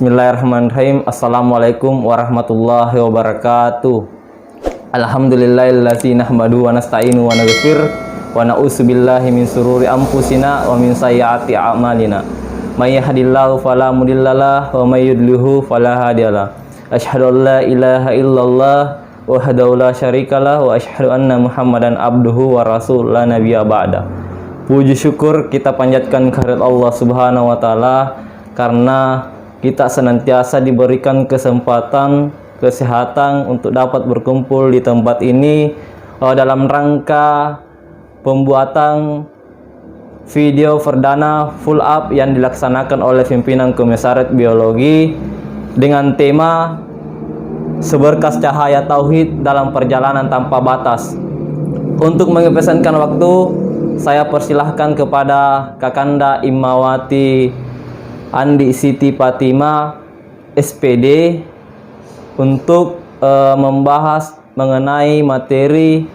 Bismillahirrahmanirrahim. Assalamualaikum warahmatullahi wabarakatuh. Alhamdulillahillazi nahmadu wa nasta'inu wa naghfir wa na'udzubillahi min sururi anfusina wa min sayyiati a'malina. May yahdihillahu fala mudhillalah wa may yudlilhu fala hadiyalah. Asyhadu an la ilaha illallah wahdahu la syarikalah wa asyhadu anna Muhammadan abduhu wa rasul la nabiyya ba'da. Puji syukur kita panjatkan kehadirat Allah Subhanahu wa taala karena kita senantiasa diberikan kesempatan, kesehatan untuk dapat berkumpul di tempat ini dalam rangka pembuatan video perdana full up yang dilaksanakan oleh pimpinan Komisariat Biologi dengan tema Seberkas Cahaya Tauhid dalam Perjalanan Tanpa Batas. Untuk mengepesankan waktu, saya persilahkan kepada Kakanda Imawati Andi Siti Fatima SPD untuk membahas mengenai materi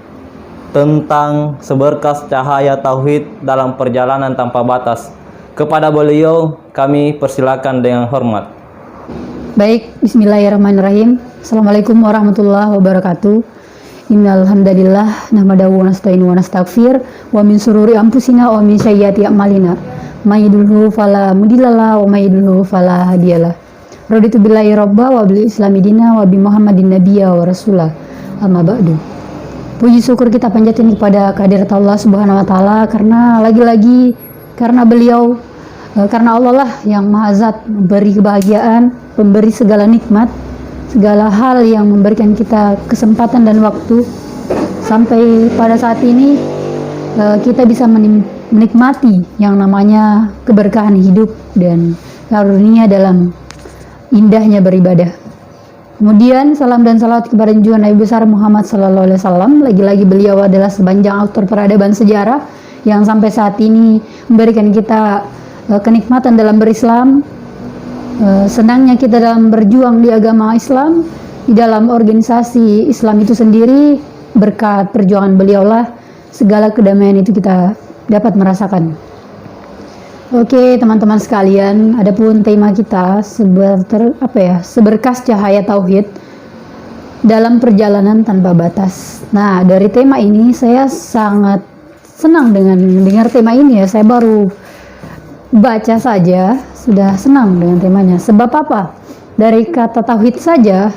tentang seberkas cahaya tauhid dalam perjalanan tanpa batas. Kepada beliau kami persilakan dengan hormat. Baik, bismillahirrahmanirrahim. Assalamualaikum warahmatullahi wabarakatuh. Innal hamdalillah nahmadahu wa nasta'inu wa nastaghfir wa min sururi anfusina wa min sayyiati a'malina. May yahdihillahu fala mudhillalah wa may yudlilhu fala hadiyalah. Raditu billahi robba wa bil islami dina wa bi Muhammadin nabiyya wa rasulah. Amma ba'du. Puji syukur kita panjatkan kepada kehadirat Allah Subhanahu wa taala karena lagi-lagi karena beliau karena Allah lah yang Maha Zat, memberi kebahagiaan, pemberi segala nikmat, segala hal yang memberikan kita kesempatan dan waktu sampai pada saat ini kita bisa menikmati yang namanya keberkahan hidup dan karunia dalam indahnya beribadah. Kemudian salam dan salawat kepada junjungan Nabi besar Muhammad sallallahu alaihi wasallam. Lagi-lagi beliau adalah sepanjang autor peradaban sejarah yang sampai saat ini memberikan kita kenikmatan dalam berislam, senangnya kita dalam berjuang di agama Islam, di dalam organisasi Islam itu sendiri. Berkat perjuangan beliaulah segala kedamaian itu kita dapat merasakan. Oke, teman-teman sekalian, adapun tema kita seberkas cahaya tauhid dalam perjalanan tanpa batas. Nah, dari tema ini saya sangat senang dengan mendengar tema ini ya. Saya baru baca saja sudah senang dengan temanya. Sebab apa? Dari kata tauhid saja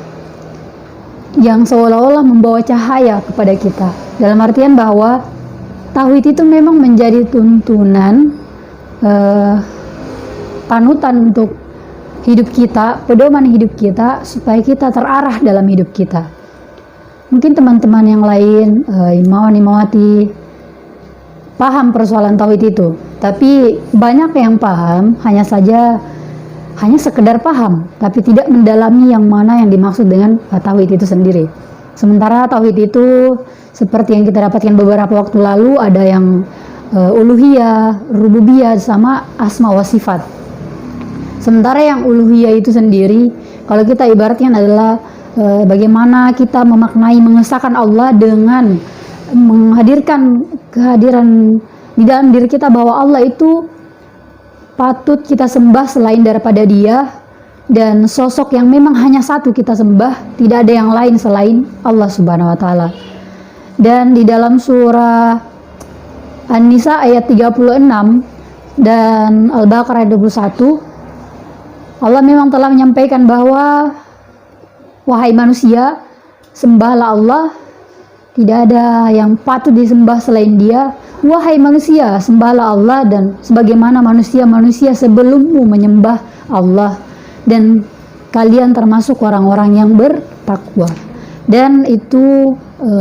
yang seolah-olah membawa cahaya kepada kita. Dalam artian bahwa tauhid itu memang menjadi tuntunan, panutan untuk hidup kita, pedoman hidup kita, supaya kita terarah dalam hidup kita. Mungkin teman-teman yang lain, imawati paham persoalan tauhid itu, tapi banyak yang paham hanya sekedar paham, tapi tidak mendalami yang mana yang dimaksud dengan tauhid itu sendiri. Sementara tauhid itu seperti yang kita dapatkan beberapa waktu lalu, ada yang uluhiyah, rububiyah, sama asma wa sifat. Sementara yang uluhiyah itu sendiri, kalau kita ibaratkan adalah bagaimana kita memaknai, mengesahkan Allah dengan menghadirkan kehadiran di dalam diri kita bahwa Allah itu patut kita sembah selain daripada Dia, dan sosok yang memang hanya satu kita sembah, tidak ada yang lain selain Allah Subhanahu wa taala. Dan di dalam surah An-Nisa ayat 36 dan Al-Baqarah ayat 21, Allah memang telah menyampaikan bahwa wahai manusia, sembahlah Allah, tidak ada yang patut disembah selain Dia. Wahai manusia, sembahlah Allah, dan sebagaimana manusia-manusia sebelummu menyembah Allah, dan kalian termasuk orang-orang yang bertakwa. Dan itu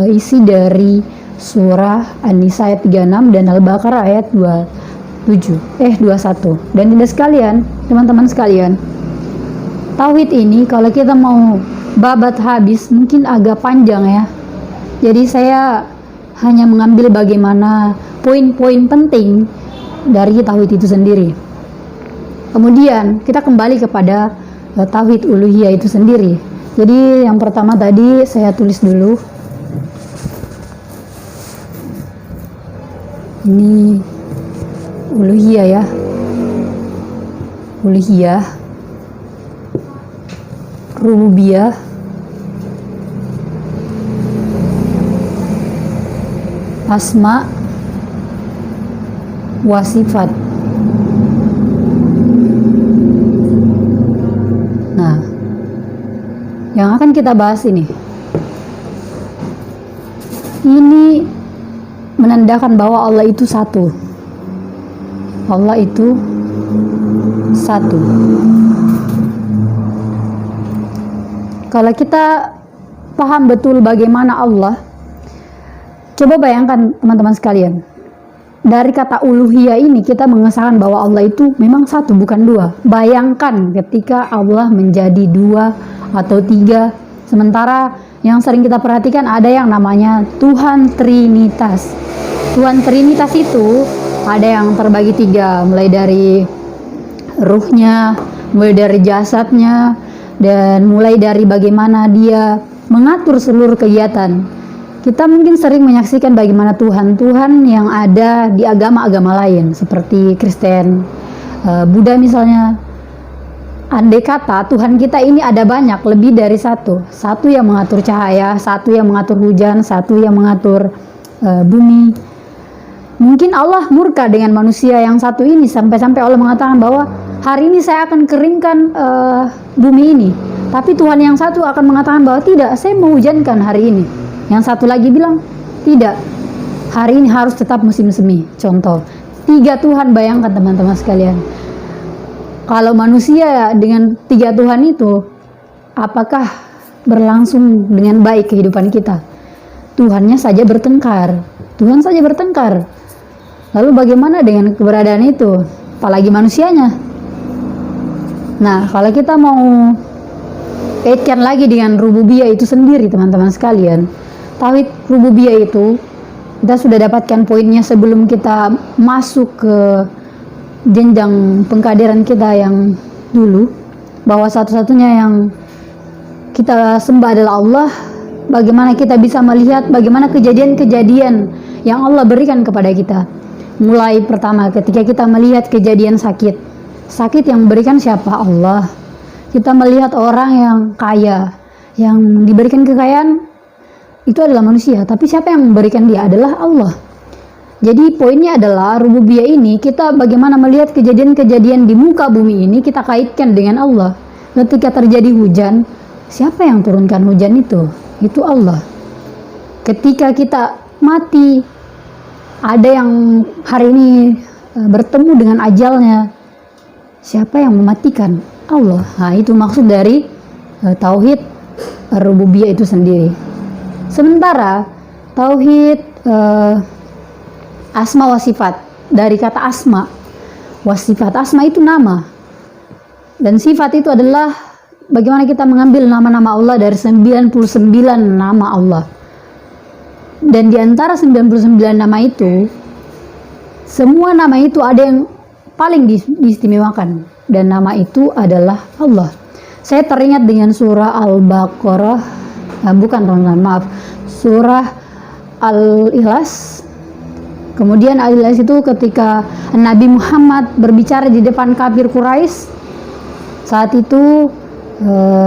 isi dari surah An-Nisa ayat 36 dan Al-Baqarah ayat 21. Dan tidak sekalian, teman-teman sekalian, tauhid ini kalau kita mau babat habis mungkin agak panjang ya. Jadi saya hanya mengambil bagaimana poin-poin penting dari tauhid itu sendiri. Kemudian kita kembali kepada tauhid uluhiyah itu sendiri. Jadi yang pertama tadi saya tulis dulu. Ini uluhiyah ya. Uluhiyah rububiyah, asma wa sifat. Nah, yang akan kita bahas ini menandakan bahwa Allah itu satu. Allah itu satu. Kalau kita paham betul bagaimana Allah, coba bayangkan teman-teman sekalian, dari kata uluhiyah ini kita mengesahkan bahwa Allah itu memang satu, bukan dua. Bayangkan ketika Allah menjadi dua atau tiga, sementara yang sering kita perhatikan ada yang namanya Tuhan Trinitas. Tuhan Trinitas itu ada yang terbagi tiga, mulai dari ruhnya, mulai dari jasadnya, dan mulai dari bagaimana dia mengatur seluruh kegiatan. Kita mungkin sering menyaksikan bagaimana Tuhan yang ada di agama-agama lain seperti Kristen, Buddha misalnya. Andai kata Tuhan kita ini ada banyak, lebih dari satu. Satu yang mengatur cahaya, satu yang mengatur hujan, satu yang mengatur bumi. Mungkin Allah murka dengan manusia yang satu ini sampai-sampai Allah mengatakan bahwa hari ini saya akan keringkan bumi ini. Tapi Tuhan yang satu akan mengatakan bahwa tidak, saya menghujankan hari ini. Yang satu lagi bilang, tidak, hari ini harus tetap musim semi. Contoh, tiga Tuhan, bayangkan teman-teman sekalian. Kalau manusia dengan tiga Tuhan itu, apakah berlangsung dengan baik kehidupan kita? Tuhannya saja bertengkar. Tuhan saja bertengkar. Lalu bagaimana dengan keberadaan itu? Apalagi manusianya. Nah, kalau kita mau kaitkan lagi dengan rububiyah itu sendiri, teman-teman sekalian, tauhid rububiyah itu kita sudah dapatkan poinnya sebelum kita masuk ke jenjang pengkaderan kita yang dulu, bahwa satu-satunya yang kita sembah adalah Allah. Bagaimana kita bisa melihat bagaimana kejadian-kejadian yang Allah berikan kepada kita. Mulai pertama ketika kita melihat kejadian sakit yang memberikan siapa? Allah. Kita melihat orang yang kaya, yang diberikan kekayaan, itu adalah manusia, tapi siapa yang memberikan dia? Adalah Allah. Jadi poinnya adalah rububiyah ini, kita bagaimana melihat kejadian-kejadian di muka bumi ini, kita kaitkan dengan Allah. Ketika terjadi hujan, siapa yang turunkan hujan itu? Itu Allah. Ketika kita mati, ada yang hari ini bertemu dengan ajalnya, siapa yang mematikan? Allah. Nah, itu maksud dari tauhid rububiyah itu sendiri. Sementara tauhid asma wa sifat, dari kata asma wa sifat. Asma itu nama, dan sifat itu adalah bagaimana kita mengambil nama-nama Allah dari 99 nama Allah. Dan di antara 99 nama itu, semua nama itu ada yang paling diistimewakan, dan nama itu adalah Allah. Saya teringat dengan surah Al-Baqarah, surah Al-Ikhlas. Kemudian Al-Ikhlas itu ketika Nabi Muhammad berbicara di depan kafir Quraisy, saat itu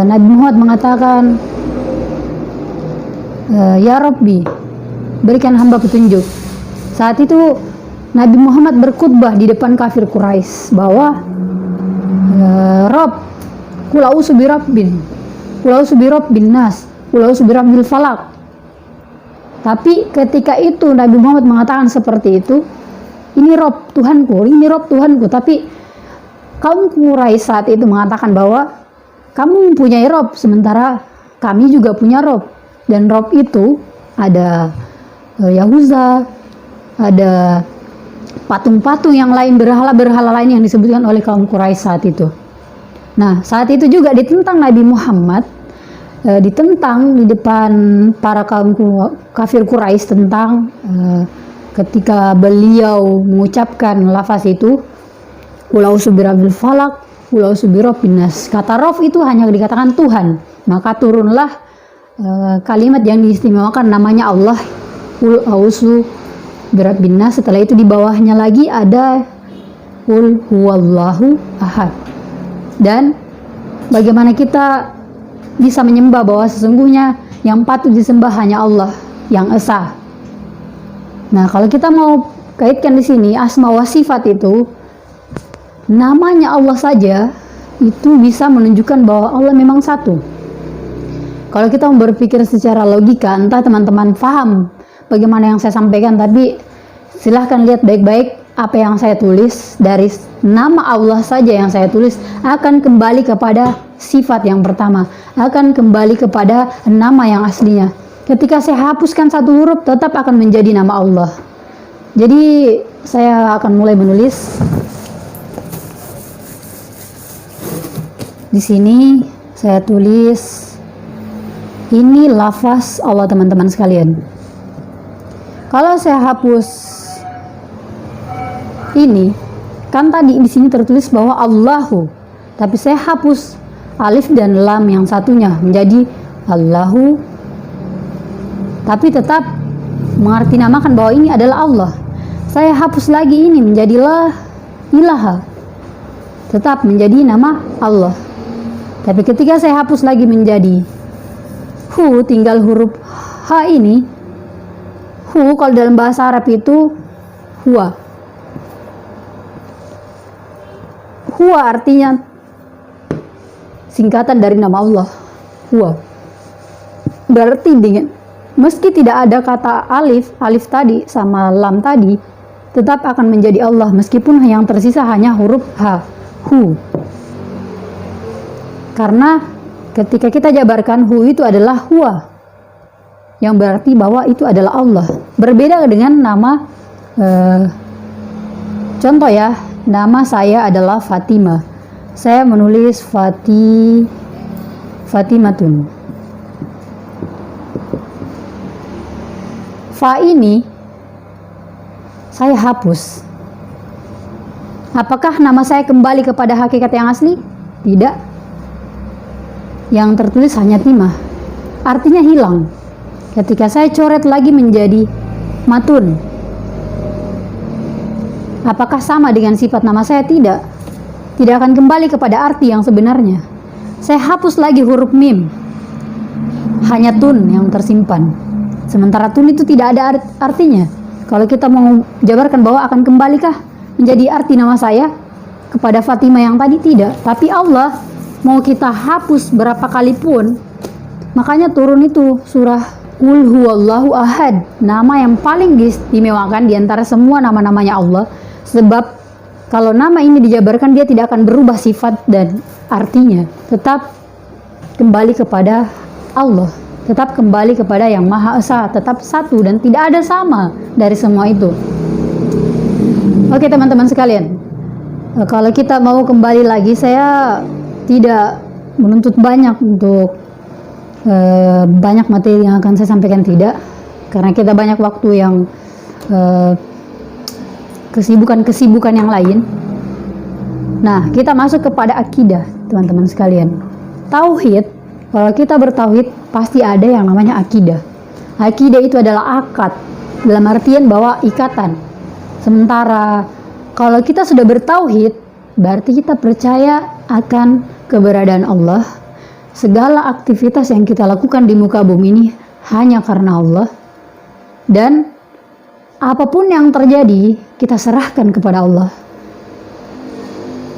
Nabi Muhammad mengatakan, Ya Rabbi, berikan hamba petunjuk. Saat itu Nabi Muhammad berkhutbah di depan kafir Quraisy bahwa Rabb, qul a'udzu birabbin nas, qul a'udzu birabbil falaq. Tapi ketika itu Nabi Muhammad mengatakan seperti itu, ini Rabb Tuhanku, ini Rabb Tuhanku. Tapi kaum Quraisy saat itu mengatakan bahwa kamu mempunyai Rabb, sementara kami juga punya Rabb. Dan Rabb itu ada Yahuza, ada patung-patung yang lain, berhala-berhala lain yang disebutkan oleh kaum Quraisy saat itu. Nah, saat itu juga ditentang Nabi Muhammad, ditentang di depan para kaum kafir Quraisy tentang ketika beliau mengucapkan lafaz itu, qul a'udzu birabbil falaq, qul a'udzu birabbin nas. Kata Rabb itu hanya dikatakan Tuhan, maka turunlah kalimat yang diistimewakan namanya Allah, qul a'udzu birabbin nas. Setelah itu di bawahnya lagi ada qul huwallahu ahad. Dan bagaimana kita bisa menyembah bahwa sesungguhnya yang patut disembah hanya Allah yang esa. Nah, kalau kita mau kaitkan di sini asma wa sifat itu, namanya Allah saja itu bisa menunjukkan bahwa Allah memang satu. Kalau kita mau berpikir secara logika, entah teman-teman paham bagaimana yang saya sampaikan, tapi silahkan lihat baik-baik apa yang saya tulis. Dari nama Allah saja yang saya tulis akan kembali kepada sifat yang pertama, akan kembali kepada nama yang aslinya. Ketika saya hapuskan satu huruf, tetap akan menjadi nama Allah. Jadi saya akan mulai menulis. Di sini saya tulis, ini lafaz Allah teman-teman sekalian. Kalau saya hapus ini, kan tadi di sini tertulis bahwa Allahu, tapi saya hapus alif dan lam yang satunya menjadi Allahu, tapi tetap mengerti namakan bahwa ini adalah Allah. Saya hapus lagi ini menjadi la ilaha, tetap menjadi nama Allah. Tapi ketika saya hapus lagi menjadi hu, tinggal huruf ha ini. Hu kalau dalam bahasa Arab itu huwa. Huwa artinya singkatan dari nama Allah, huwa. Berarti dengan meski tidak ada kata alif tadi sama lam tadi, tetap akan menjadi Allah meskipun yang tersisa hanya huruf ha, hu. Karena ketika kita jabarkan hu itu adalah huwa, yang berarti bahwa itu adalah Allah. Berbeda dengan nama contoh ya, nama saya adalah Fatimah. Saya menulis Fatimatun. Fa ini saya hapus. Apakah nama saya kembali kepada hakikat yang asli? Tidak. Yang tertulis hanya timah, artinya hilang. Ketika saya coret lagi menjadi matun, apakah sama dengan sifat nama saya? Tidak. Tidak akan kembali kepada arti yang sebenarnya. Saya hapus lagi huruf mim, hanya tun yang tersimpan. Sementara tun itu tidak ada artinya. Kalau kita mau jabarkan bahwa akan kembalikah menjadi arti nama saya kepada Fatimah yang tadi? Tidak. Tapi Allah mau kita hapus berapa kali pun, makanya turun itu surah Qul huwallahu ahad, nama yang paling diistimewakan di antara semua nama-namanya Allah. Sebab kalau nama ini dijabarkan, dia tidak akan berubah sifat dan artinya, tetap kembali kepada Allah, tetap kembali kepada yang Maha Esa, tetap satu dan tidak ada sama dari semua itu. Oke teman-teman sekalian, kalau kita mau kembali lagi, saya tidak menuntut banyak untuk banyak materi yang akan saya sampaikan, tidak, karena kita banyak waktu yang kesibukan yang lain. Nah, kita masuk kepada akidah teman-teman sekalian. Tauhid, kalau kita bertauhid pasti ada yang namanya akidah. Akidah itu adalah akad, dalam artian bahwa ikatan. Sementara kalau kita sudah bertauhid, berarti kita percaya akan keberadaan Allah. Segala aktivitas yang kita lakukan di muka bumi ini hanya karena Allah. Dan apapun yang terjadi, kita serahkan kepada Allah.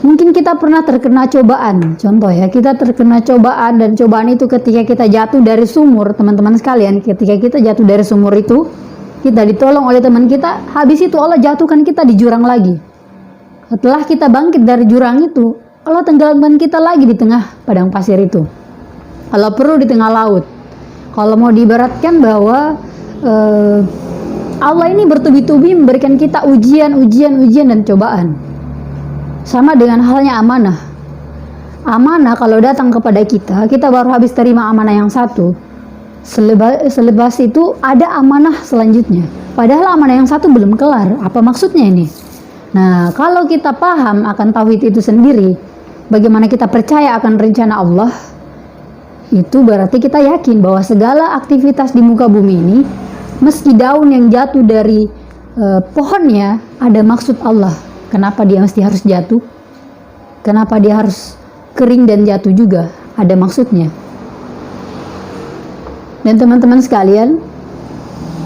Mungkin kita pernah terkena cobaan. Contoh ya, kita terkena cobaan, dan cobaan itu ketika kita jatuh dari sumur, teman-teman sekalian. Ketika kita jatuh dari sumur itu, kita ditolong oleh teman kita. Habis itu Allah jatuhkan kita di jurang lagi. Setelah kita bangkit dari jurang itu, Allah tenggelamkan kita lagi di tengah padang pasir itu. Kalau perlu di tengah laut. Kalau mau diibaratkan bahwa Allah ini bertubi-tubi memberikan kita ujian dan cobaan. Sama dengan halnya amanah. Amanah kalau datang kepada kita, kita baru habis terima amanah yang satu. Selepas itu ada amanah selanjutnya. Padahal amanah yang satu belum kelar. Apa maksudnya ini? Nah, kalau kita paham akan tauhid itu sendiri, bagaimana kita percaya akan rencana Allah, itu berarti kita yakin bahwa segala aktivitas di muka bumi ini, meski daun yang jatuh dari pohonnya, ada maksud Allah. Kenapa dia mesti harus jatuh? Kenapa dia harus kering dan jatuh juga? Ada maksudnya. Dan teman-teman sekalian,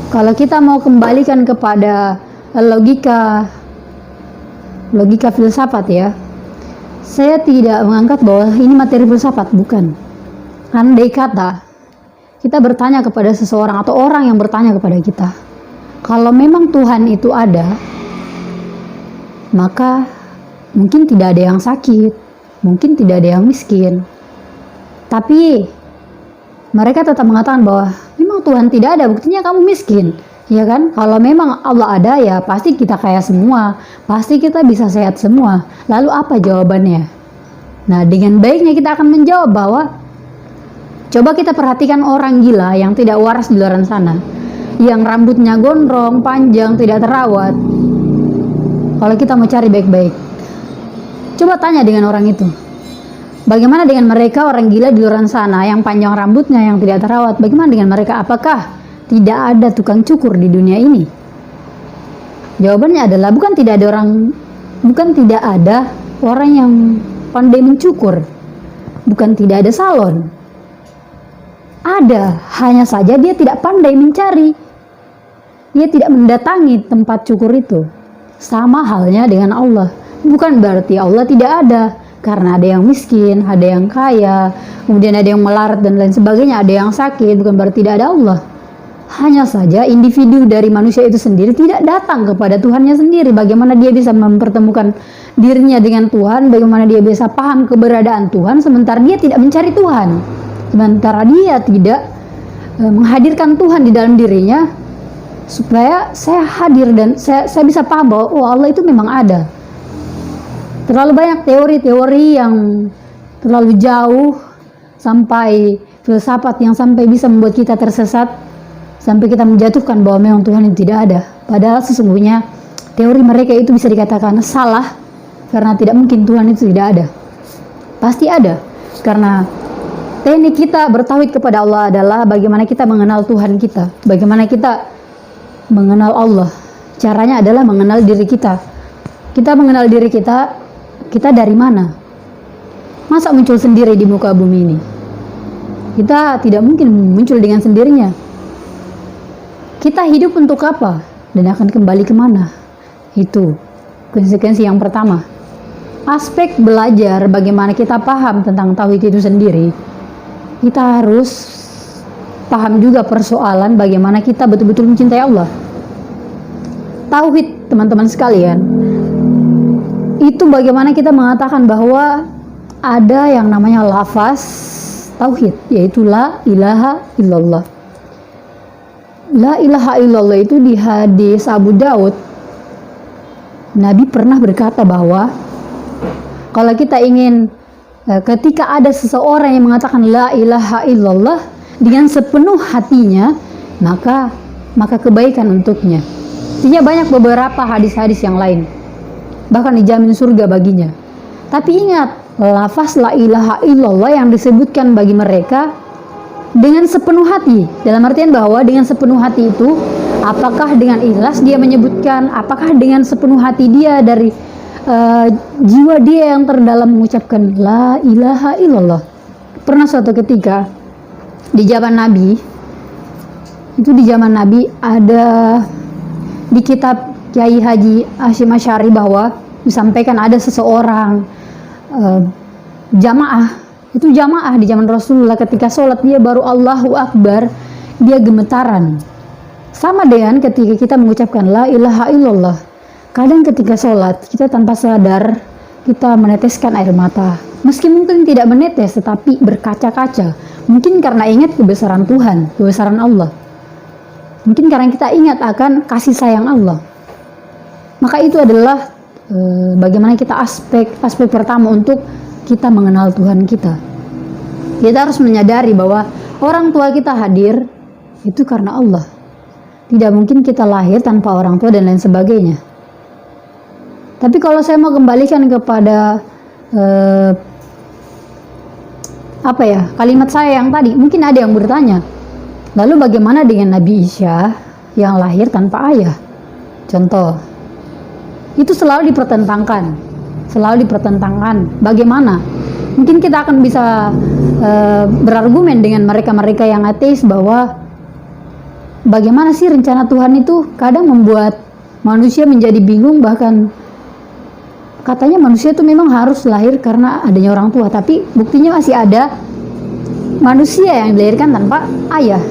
kalau kita mau kembalikan kepada logika filsafat ya, saya tidak mengangkat bahwa ini materi filsafat, bukan. Andai kata kita bertanya kepada seseorang atau orang yang bertanya kepada kita, kalau memang Tuhan itu ada, maka mungkin tidak ada yang sakit, mungkin tidak ada yang miskin. Tapi mereka tetap mengatakan bahwa memang Tuhan tidak ada, buktinya kamu miskin. Ya kan? Kalau memang Allah ada, ya pasti kita kaya semua, pasti kita bisa sehat semua. Lalu apa jawabannya? Nah, dengan baiknya kita akan menjawab bahwa coba kita perhatikan orang gila yang tidak waras di luar sana, yang rambutnya gondrong, panjang, tidak terawat. Kalau kita mau cari baik-baik, coba tanya dengan orang itu, bagaimana dengan mereka orang gila di luar sana yang panjang rambutnya, yang tidak terawat? Bagaimana dengan mereka? Apakah tidak ada tukang cukur di dunia ini? Jawabannya adalah bukan tidak ada orang yang pandai mencukur, bukan tidak ada salon. Ada, hanya saja dia tidak pandai mencari. Dia tidak mendatangi tempat cukur itu. Sama halnya dengan Allah. Bukan berarti Allah tidak ada, karena ada yang miskin, ada yang kaya, kemudian ada yang melarat dan lain sebagainya, ada yang sakit, bukan berarti tidak ada Allah. Hanya saja individu dari manusia itu sendiri tidak datang kepada Tuhannya sendiri. Bagaimana dia bisa mempertemukan dirinya dengan Tuhan, bagaimana dia bisa paham keberadaan Tuhan, sementara dia tidak mencari Tuhan, sementara dia tidak menghadirkan Tuhan di dalam dirinya, supaya saya hadir dan saya bisa paham bahwa oh, Allah itu memang ada. Terlalu banyak teori-teori yang terlalu jauh, sampai filsafat yang sampai bisa membuat kita tersesat, sampai kita menjatuhkan bahwa memang Tuhan itu tidak ada. Padahal sesungguhnya teori mereka itu bisa dikatakan salah, karena tidak mungkin Tuhan itu tidak ada. Pasti ada, karena teknik kita bertauhid kepada Allah adalah bagaimana kita mengenal Tuhan kita, bagaimana kita mengenal Allah. Caranya adalah mengenal diri kita. Kita mengenal diri kita, kita dari mana? Masa muncul sendiri di muka bumi ini? Kita tidak mungkin muncul dengan sendirinya. Kita hidup untuk apa? Dan akan kembali kemana? Itu konsekuensi yang pertama. Aspek belajar bagaimana kita paham tentang tauhid itu sendiri, kita harus paham juga persoalan bagaimana kita betul-betul mencintai Allah. Tauhid, teman-teman sekalian, itu bagaimana kita mengatakan bahwa ada yang namanya lafaz tauhid, yaitu la ilaha illallah. La ilaha illallah itu di hadis Abu Daud, Nabi pernah berkata bahwa kalau kita ingin, ketika ada seseorang yang mengatakan la ilaha illallah dengan sepenuh hatinya, maka kebaikan untuknya. Artinya banyak beberapa hadis-hadis yang lain, bahkan dijamin surga baginya. Tapi ingat, lafaz la ilaha illallah yang disebutkan bagi mereka dengan sepenuh hati, dalam artian bahwa dengan sepenuh hati itu, apakah dengan ikhlas dia menyebutkan, apakah dengan sepenuh hati dia dari jiwa dia yang terdalam mengucapkan la ilaha illallah. Pernah suatu ketika di zaman Nabi, itu di zaman Nabi ada di kitab Kiai Haji Hashim Asy'ari bahwa disampaikan ada seseorang jamaah di zaman Rasulullah, ketika sholat dia baru Allahu Akbar, dia gemetaran. Sama dengan ketika kita mengucapkan la ilaha illallah. Kadang ketika sholat kita tanpa sadar kita meneteskan air mata, meski mungkin tidak menetes tetapi berkaca-kaca, mungkin karena ingat kebesaran Tuhan, kebesaran Allah, mungkin karena kita ingat akan kasih sayang Allah. Maka itu adalah bagaimana kita aspek pertama untuk kita mengenal Tuhan kita. Kita harus menyadari bahwa orang tua kita hadir itu karena Allah. Tidak mungkin kita lahir tanpa orang tua dan lain sebagainya. Tapi kalau saya mau kembalikan kepada kalimat saya yang tadi, mungkin ada yang bertanya, lalu bagaimana dengan Nabi Isa yang lahir tanpa ayah? Contoh, itu selalu dipertentangkan. Bagaimana Mungkin kita akan bisa berargumen dengan mereka-mereka yang ateis bahwa bagaimana sih rencana Tuhan itu kadang membuat manusia menjadi bingung, bahkan katanya manusia itu memang harus lahir karena adanya orang tua, tapi buktinya masih ada manusia yang dilahirkan tanpa ayah.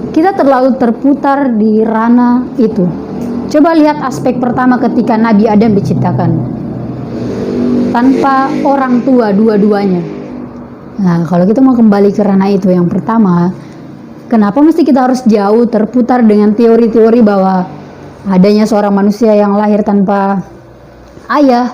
Kita terlalu terputar di ranah itu. Coba lihat aspek pertama ketika Nabi Adam diciptakan, tanpa orang tua dua-duanya. Nah, kalau kita mau kembali ke ranah itu, yang pertama, kenapa mesti kita harus jauh terputar dengan teori-teori bahwa adanya seorang manusia yang lahir tanpa ayah,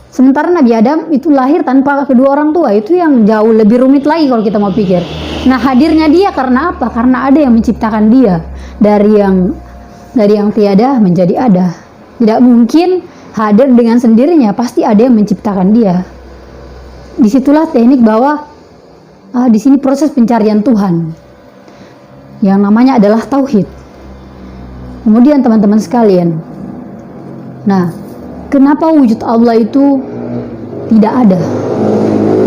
sementara Nabi Adam itu lahir tanpa kedua orang tua? Itu yang jauh lebih rumit lagi kalau kita mau pikir. Nah, hadirnya dia karena apa? Karena ada yang menciptakan dia dari yang tiada menjadi ada. Tidak mungkin hadir dengan sendirinya, pasti ada yang menciptakan dia. Disitulah teknik bahwa di sini proses pencarian Tuhan yang namanya adalah tauhid. Kemudian teman-teman sekalian, nah, kenapa wujud Allah itu tidak ada?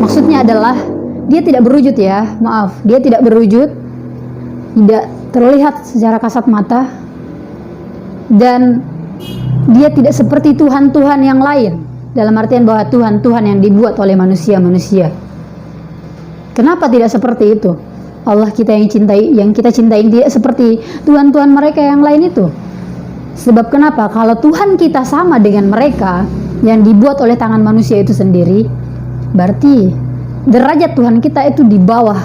Maksudnya adalah dia tidak berwujud ya, maaf, dia tidak berwujud, tidak terlihat secara kasat mata, dan dia tidak seperti Tuhan-Tuhan yang lain, dalam artian bahwa Tuhan-Tuhan yang dibuat oleh manusia-manusia. Kenapa tidak seperti itu? Allah kita yang kita cintai tidak seperti Tuhan-Tuhan mereka yang lain itu. Sebab kenapa? Kalau Tuhan kita sama dengan mereka yang dibuat oleh tangan manusia itu sendiri, berarti derajat Tuhan kita itu di bawah.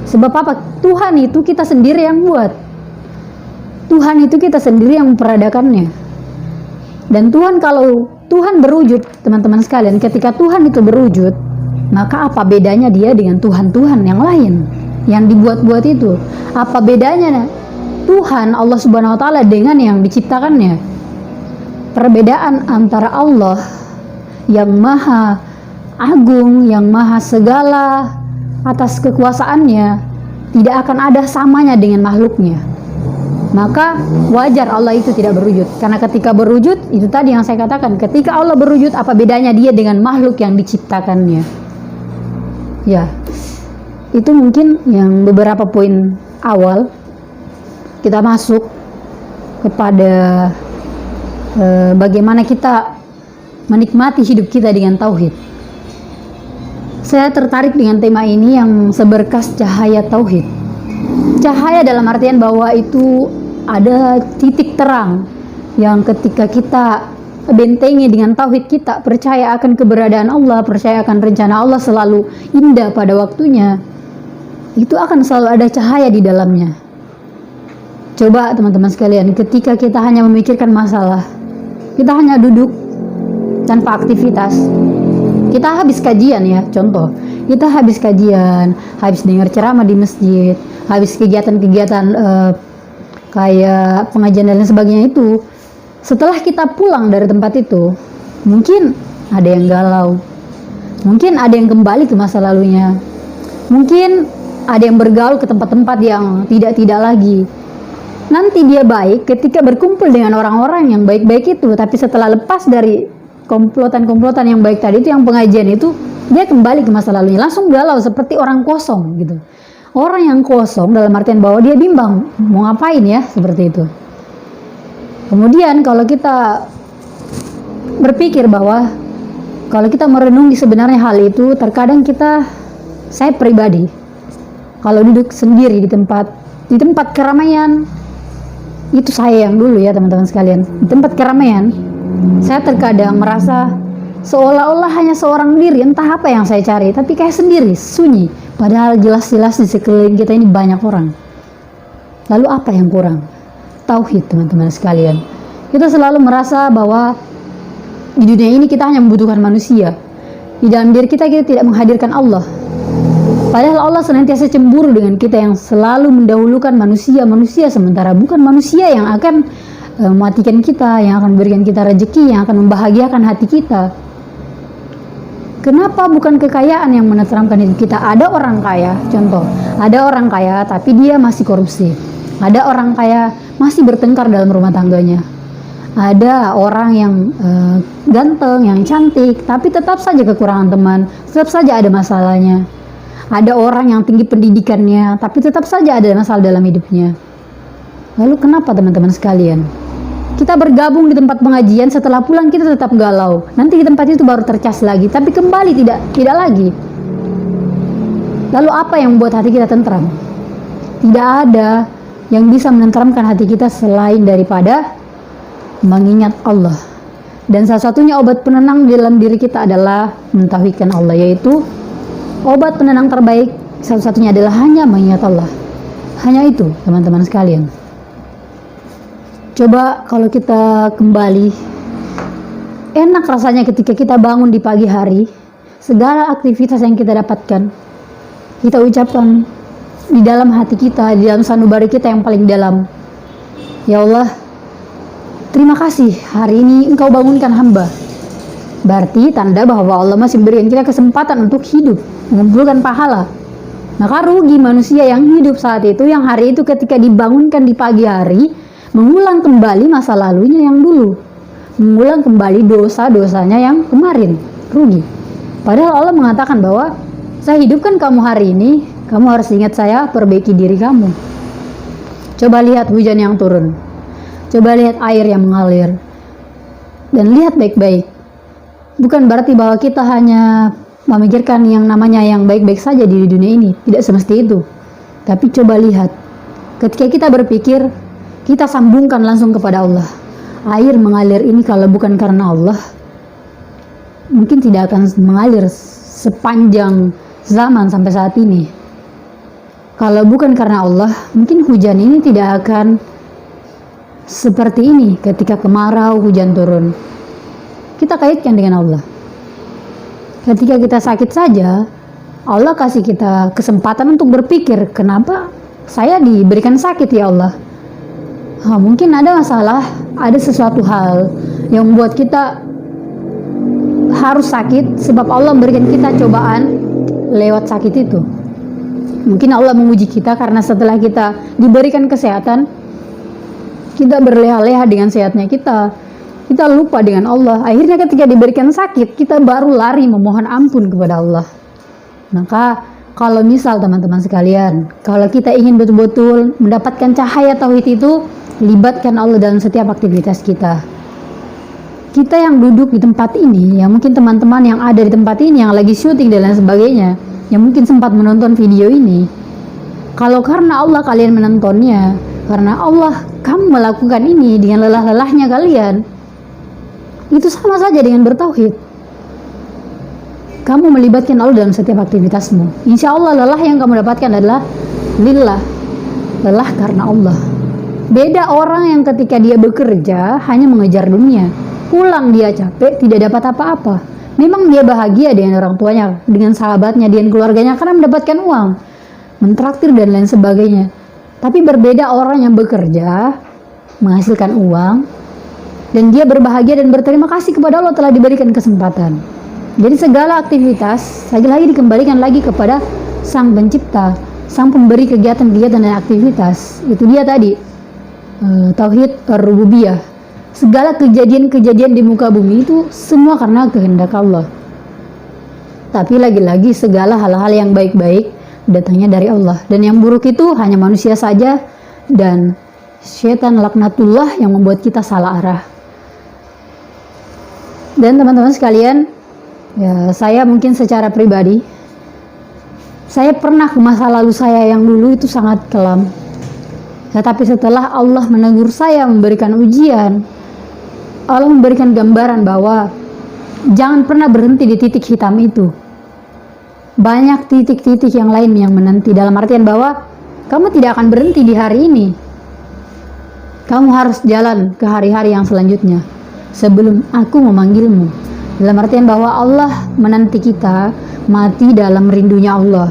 Sebab apa? Tuhan itu kita sendiri yang buat. Tuhan itu kita sendiri yang memperadakannya. Dan Tuhan, kalau Tuhan berwujud, teman-teman sekalian, ketika Tuhan itu berwujud, maka apa bedanya dia dengan Tuhan-Tuhan yang lain yang dibuat-buat itu? Apa bedanya Tuhan Allah Subhanahu wa taala dengan yang diciptakannya? Perbedaan antara Allah yang maha agung, yang maha segala atas kekuasaannya, tidak akan ada samanya dengan makhluknya. Maka wajar Allah itu tidak berwujud, karena ketika berwujud, itu tadi yang saya katakan, ketika Allah berwujud, apa bedanya dia dengan makhluk yang diciptakannya? Ya, itu mungkin yang beberapa poin awal. Kita masuk kepada bagaimana kita menikmati hidup kita dengan tauhid. Saya tertarik dengan tema ini yang seberkas cahaya tauhid. Cahaya dalam artian bahwa itu ada titik terang yang ketika kita bentengi dengan tauhid kita, percaya akan keberadaan Allah, percaya akan rencana Allah selalu indah pada waktunya, itu akan selalu ada cahaya di dalamnya. Coba teman-teman sekalian, ketika kita hanya memikirkan masalah, kita hanya duduk tanpa aktivitas, kita habis kajian ya, contoh, kita habis kajian, habis dengar ceramah di masjid, habis kegiatan-kegiatan kayak pengajian dan sebagainya itu, setelah kita pulang dari tempat itu, mungkin ada yang galau, mungkin ada yang kembali ke masa lalunya, mungkin ada yang bergaul ke tempat-tempat yang tidak lagi. Nanti dia baik ketika berkumpul dengan orang-orang yang baik-baik itu, tapi setelah lepas dari komplotan-komplotan yang baik tadi itu, yang pengajian itu, dia kembali ke masa lalunya, langsung galau seperti orang kosong gitu. Orang yang kosong dalam artian bahwa dia bimbang mau ngapain ya, seperti itu. Kemudian kalau kita berpikir bahwa kalau kita merenungi sebenarnya hal itu, terkadang saya pribadi, kalau duduk sendiri di tempat keramaian, itu saya yang dulu ya teman-teman sekalian, di tempat keramaian, saya terkadang merasa seolah-olah hanya seorang diri, entah apa yang saya cari, tapi kayak sendiri, sunyi, padahal jelas-jelas di sekeliling kita ini banyak orang. Lalu apa yang kurang? Tauhid, teman-teman sekalian. Kita selalu merasa bahwa di dunia ini kita hanya membutuhkan manusia. Di dalam diri kita tidak menghadirkan Allah. Padahal Allah senantiasa cemburu dengan kita yang selalu mendahulukan manusia, sementara bukan manusia yang akan mematikan kita, yang akan memberikan kita rezeki, yang akan membahagiakan hati kita. Kenapa bukan kekayaan yang menenteramkan hidup kita? Ada orang kaya, contoh, ada orang kaya tapi dia masih korupsi. Ada orang kaya masih bertengkar dalam rumah tangganya. Ada orang yang ganteng, yang cantik, tapi tetap saja kekurangan teman, tetap saja ada masalahnya. Ada orang yang tinggi pendidikannya, tapi tetap saja ada masalah dalam hidupnya. Lalu kenapa teman-teman sekalian? Kita bergabung di tempat pengajian, setelah pulang kita tetap galau. Nanti di tempat itu baru tercas lagi, tapi kembali tidak lagi. Lalu apa yang membuat hati kita tentram? Tidak ada yang bisa menenteramkan hati kita selain daripada mengingat Allah. Dan salah satunya obat penenang dalam diri kita adalah mentauhidkan Allah, yaitu obat penenang terbaik satu-satunya adalah hanya mengingat Allah. Hanya itu teman-teman sekalian. Coba kalau kita kembali, enak rasanya ketika kita bangun di pagi hari, segala aktivitas yang kita dapatkan kita ucapkan di dalam hati kita, di dalam sanubari kita yang paling dalam. Ya Allah, terima kasih hari ini Engkau bangunkan hamba. Berarti tanda bahwa Allah masih memberikan kita kesempatan untuk hidup, mengumpulkan pahala. Maka rugi manusia yang hidup saat itu, yang hari itu ketika dibangunkan di pagi hari, mengulang kembali masa lalunya yang dulu, mengulang kembali dosa-dosanya yang kemarin. Rugi. Padahal Allah mengatakan bahwa saya hidupkan kamu hari ini, kamu harus ingat saya, perbaiki diri kamu. Coba lihat hujan yang turun, coba lihat air yang mengalir, dan lihat baik-baik. Bukan berarti bahwa kita hanya memikirkan yang namanya yang baik-baik saja di dunia ini, tidak semesti itu. Tapi coba lihat, ketika kita berpikir, kita sambungkan langsung kepada Allah. Air mengalir ini kalau bukan karena Allah, mungkin tidak akan mengalir sepanjang zaman sampai saat ini. Kalau bukan karena Allah, mungkin hujan ini tidak akan seperti ini ketika kemarau hujan turun. Kita kaitkan dengan Allah. Ketika kita sakit saja, Allah kasih kita kesempatan untuk berpikir, kenapa saya diberikan sakit ya Allah? Mungkin ada masalah, ada sesuatu hal yang membuat kita harus sakit, sebab Allah memberikan kita cobaan lewat sakit itu. Mungkin Allah menguji kita karena setelah kita diberikan kesehatan, kita berleha-leha dengan sehatnya kita lupa dengan Allah. Akhirnya ketika diberikan sakit, kita baru lari memohon ampun kepada Allah. Maka kalau misal teman-teman sekalian, kalau kita ingin betul-betul mendapatkan cahaya tauhid itu, libatkan Allah dalam setiap aktivitas kita. Kita yang duduk di tempat ini, ya mungkin teman-teman yang ada di tempat ini, yang lagi syuting dan lain sebagainya, yang mungkin sempat menonton video ini, kalau karena Allah kalian menontonnya, karena Allah kamu melakukan ini dengan lelah-lelahnya kalian, itu sama saja dengan bertauhid. Kamu melibatkan Allah dalam setiap aktivitasmu. Insya Allah lelah yang kamu dapatkan adalah lillah, lelah karena Allah. Beda orang yang ketika dia bekerja hanya mengejar dunia, pulang dia capek, tidak dapat apa-apa. Memang dia bahagia dengan orang tuanya, dengan sahabatnya, dengan keluarganya karena mendapatkan uang, mentraktir dan lain sebagainya. Tapi berbeda orang yang bekerja, menghasilkan uang, dan dia berbahagia dan berterima kasih kepada Allah telah diberikan kesempatan. Jadi segala aktivitas lagi-lagi dikembalikan lagi kepada Sang Pencipta, Sang Pemberi kegiatan-kegiatan dan aktivitas. Itu dia tadi, tauhid ar-rububiyah. Segala kejadian-kejadian di muka bumi itu semua karena kehendak Allah. Tapi lagi-lagi segala hal-hal yang baik-baik datangnya dari Allah, dan yang buruk itu hanya manusia saja dan syaitan laknatullah yang membuat kita salah arah. Dan teman-teman sekalian, ya saya mungkin secara pribadi, saya pernah ke masa lalu saya yang dulu itu sangat kelam. Tetapi setelah Allah menegur saya, memberikan ujian, Allah memberikan gambaran bahwa jangan pernah berhenti di titik hitam itu. Banyak titik-titik yang lain yang menanti, dalam artian bahwa kamu tidak akan berhenti di hari ini. Kamu harus jalan ke hari-hari yang selanjutnya sebelum aku memanggilmu. Dalam artian bahwa Allah menanti kita mati dalam rindunya Allah.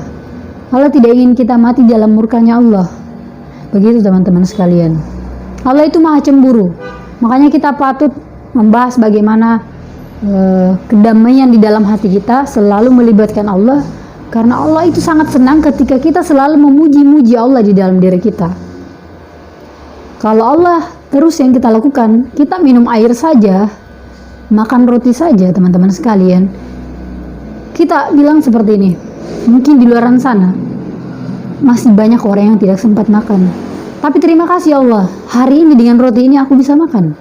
Allah tidak ingin kita mati dalam murkanya Allah. Begitu teman-teman sekalian. Allah itu maha cemburu. Makanya kita patut membahas bagaimana kedamaian di dalam hati kita, selalu melibatkan Allah, karena Allah itu sangat senang ketika kita selalu memuji-muji Allah di dalam diri kita. Kalau Allah Terus yang kita lakukan, kita minum air saja, makan roti saja teman-teman sekalian. Kita bilang seperti ini, mungkin di luar sana masih banyak orang yang tidak sempat makan. Tapi terima kasih Allah, hari ini dengan roti ini aku bisa makan.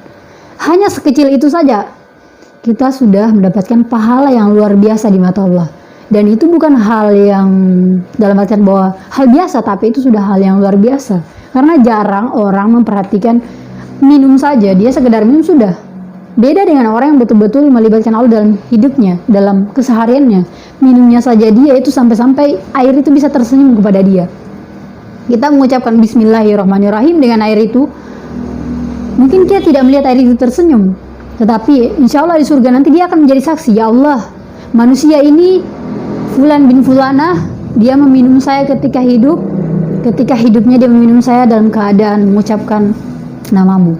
Hanya sekecil itu saja, kita sudah mendapatkan pahala yang luar biasa di mata Allah. Dan itu bukan hal yang dalam artian bahwa hal biasa, tapi itu sudah hal yang luar biasa. Karena jarang orang memperhatikan minum saja, dia sekedar minum sudah. Beda dengan orang yang betul-betul melibatkan Allah dalam hidupnya, dalam kesehariannya. Minumnya saja dia itu sampai-sampai air itu bisa tersenyum kepada dia. Kita mengucapkan Bismillahirrahmanirrahim dengan air itu, mungkin dia tidak melihat air itu tersenyum, tetapi insya Allah di surga nanti dia akan menjadi saksi. Ya Allah, manusia ini Fulan bin Fulanah, dia meminum saya ketika hidup, ketika hidupnya dia meminum saya dalam keadaan mengucapkan namamu.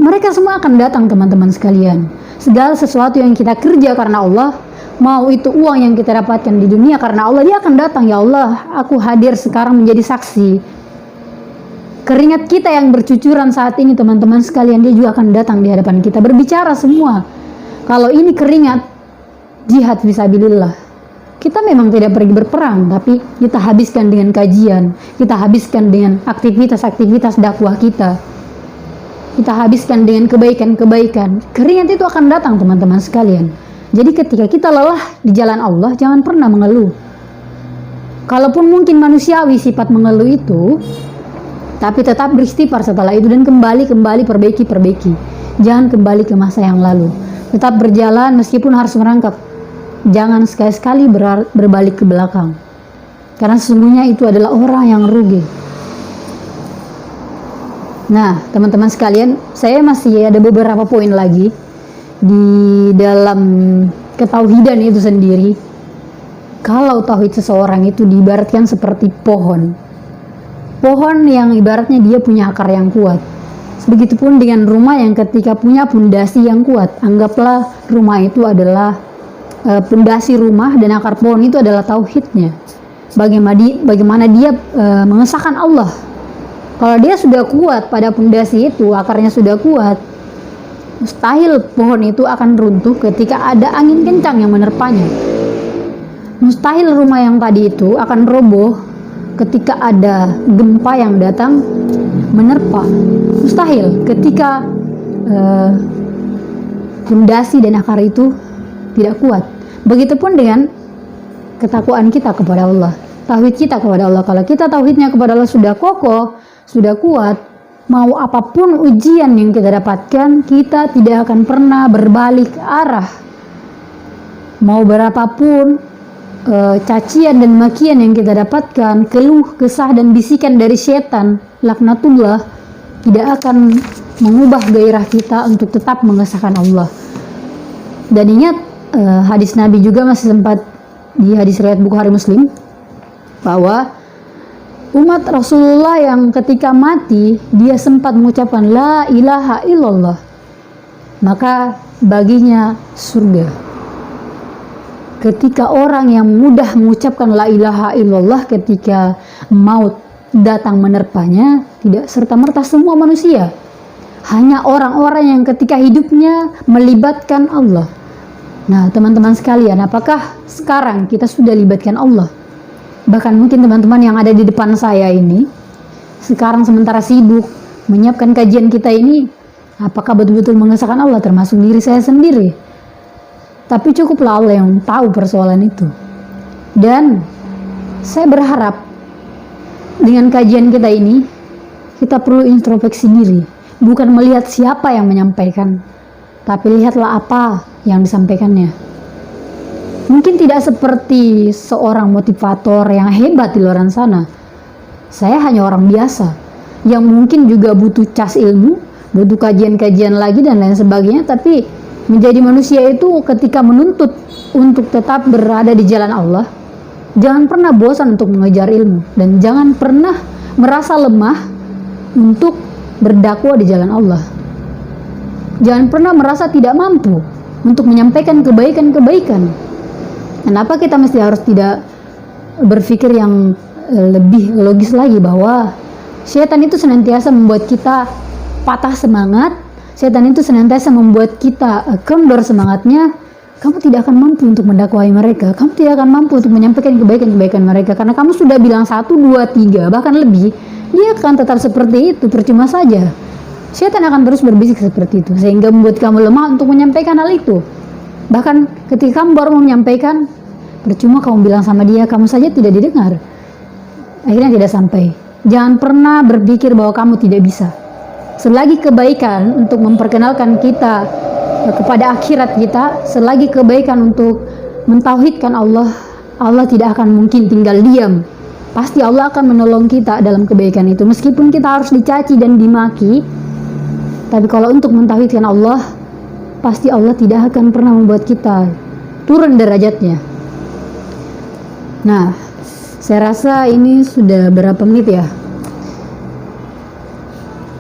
Mereka semua akan datang teman-teman sekalian. Segala sesuatu yang kita kerja karena Allah, mau itu uang yang kita dapatkan di dunia karena Allah, dia akan datang. Ya Allah, aku hadir sekarang menjadi saksi. Keringat kita yang bercucuran saat ini teman-teman sekalian, dia juga akan datang di hadapan kita, berbicara semua. Kalau ini keringat jihad fisabilillah, kita memang tidak pergi berperang, tapi kita habiskan dengan kajian, kita habiskan dengan aktivitas-aktivitas dakwah kita habiskan dengan kebaikan-kebaikan. Keringat itu akan datang teman-teman sekalian. Jadi ketika kita lelah di jalan Allah, jangan pernah mengeluh. Kalaupun mungkin manusiawi sifat mengeluh itu, tapi tetap beristighfar setelah itu dan kembali perbaiki. Jangan kembali ke masa yang lalu. Tetap berjalan meskipun harus merangkak. Jangan sekali-sekali berbalik ke belakang. Karena sesungguhnya itu adalah orang yang rugi. Nah, teman-teman sekalian, saya masih ada beberapa poin lagi di dalam ketauhidan itu sendiri. Kalau tauhid seseorang itu diibaratkan seperti pohon yang ibaratnya dia punya akar yang kuat. Begitupun dengan rumah yang ketika punya pondasi yang kuat. Anggaplah rumah itu adalah pondasi rumah dan akar pohon itu adalah tauhidnya. Bagaimana dia mengesahkan Allah. Kalau dia sudah kuat pada pondasi itu, akarnya sudah kuat, mustahil pohon itu akan runtuh ketika ada angin kencang yang menerpanya. Mustahil rumah yang tadi itu akan roboh ketika ada gempa yang datang menerpa. Mustahil ketika pondasi dan akar itu tidak kuat. Begitupun dengan ketakwaan kita kepada Allah, tauhid kita kepada Allah. Kalau kita tauhidnya kepada Allah sudah kokoh, sudah kuat, mau apapun ujian yang kita dapatkan, kita tidak akan pernah berbalik arah. Mau berapapun cacian dan makian yang kita dapatkan, keluh, kesah dan bisikan dari setan, laknatullah, tidak akan mengubah gairah kita untuk tetap mengesahkan Allah. Dan ingat, hadis Nabi juga masih sempat di hadis riwayat Bukhari Muslim, bahwa umat Rasulullah yang ketika mati, dia sempat mengucapkan La ilaha illallah, maka baginya surga. Ketika orang yang mudah mengucapkan La ilaha illallah ketika maut datang menerpanya, tidak serta-merta semua manusia. Hanya orang-orang yang ketika hidupnya melibatkan Allah. Nah teman-teman sekalian, apakah sekarang kita sudah libatkan Allah? Bahkan mungkin teman-teman yang ada di depan saya ini sekarang sementara sibuk menyiapkan kajian kita ini, apakah betul-betul mengesahkan Allah, termasuk diri saya sendiri? Tapi cukuplah Allah yang tahu persoalan itu. Dan saya berharap dengan kajian kita ini, kita perlu introspeksi diri, bukan melihat siapa yang menyampaikan, tapi lihatlah apa yang disampaikannya. Mungkin tidak seperti seorang motivator yang hebat di luar sana. Saya hanya orang biasa yang mungkin juga butuh cas ilmu, butuh kajian-kajian lagi dan lain sebagainya. Tapi menjadi manusia itu ketika menuntut untuk tetap berada di jalan Allah, jangan pernah bosan untuk mengejar ilmu, dan jangan pernah merasa lemah untuk berdakwah di jalan Allah. Jangan pernah merasa tidak mampu untuk menyampaikan kebaikan-kebaikan. Kenapa kita mesti harus tidak berpikir yang lebih logis lagi, bahwa setan itu senantiasa membuat kita patah semangat, setan itu senantiasa membuat kita kendor semangatnya. Kamu tidak akan mampu untuk mendakwai mereka, kamu tidak akan mampu untuk menyampaikan kebaikan-kebaikan mereka, karena kamu sudah bilang 1, 2, 3, bahkan lebih, dia akan tetap seperti itu, percuma saja. Setan akan terus berbisik seperti itu, sehingga membuat kamu lemah untuk menyampaikan hal itu. Bahkan ketika kamu baru mau menyampaikan, percuma kamu bilang sama dia, kamu saja tidak didengar, akhirnya tidak sampai. Jangan pernah berpikir bahwa kamu tidak bisa. Selagi kebaikan untuk memperkenalkan kita kepada akhirat kita, selagi kebaikan untuk mentauhidkan Allah, Allah tidak akan mungkin tinggal diam. Pasti Allah akan menolong kita dalam kebaikan itu, meskipun kita harus dicaci dan dimaki. Tapi kalau untuk mentauhidkan Allah, pasti Allah tidak akan pernah membuat kita turun derajatnya. Nah, saya rasa ini sudah berapa menit ya,